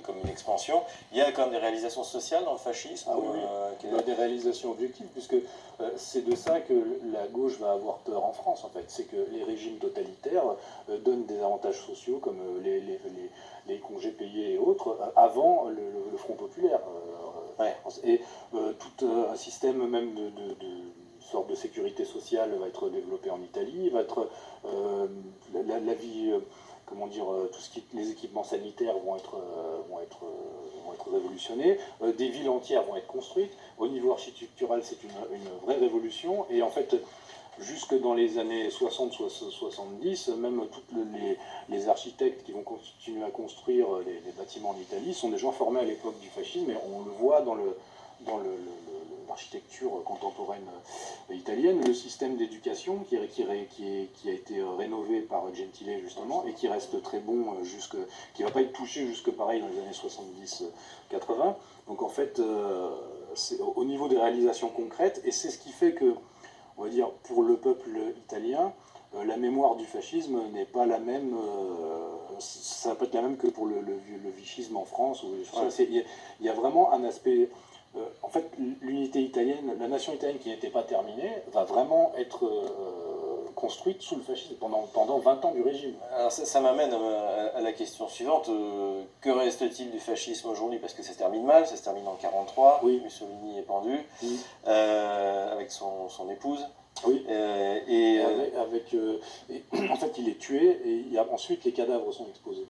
comme une expansion. Il y a quand même des réalisations sociales dans le fascisme. Il y a des réalisations objectives, puisque c'est de ça que la gauche va avoir peur en France, en fait. C'est que les régimes totalitaires donnent des avantages sociaux comme les congés payés et autres avant le Front populaire. Et tout un système même de sorte de sécurité sociale va être développé en Italie, va être la vie, comment dire, les équipements sanitaires vont être révolutionnés, des villes entières vont être construites. Au niveau architectural, c'est une vraie révolution. Et en fait, jusque dans les années 60-70, même tous les architectes qui vont continuer à construire les bâtiments en Italie sont des gens formés à l'époque du fascisme, et on le voit dans l'architecture contemporaine italienne, le système d'éducation qui a été rénové par Gentile justement, et qui reste très bon, qui ne va pas être touché jusque pareil dans les années 70-80. Donc en fait, c'est au niveau des réalisations concrètes, et c'est ce qui fait que, on va dire, pour le peuple italien, la mémoire du fascisme n'est pas la même, ça va pas être la même que pour le vichisme en France. Il y a vraiment un aspect, en fait, l'unité italienne, la nation italienne qui n'était pas terminée, va vraiment être construite sous le fascisme pendant 20 ans du régime. Alors ça m'amène à la question suivante. Que reste-t-il du fascisme aujourd'hui? Parce que ça se termine mal, ça se termine en 1943, oui. Mussolini est pendu, oui. Avec son épouse. Oui. En fait, il est tué, et ensuite les cadavres sont exposés.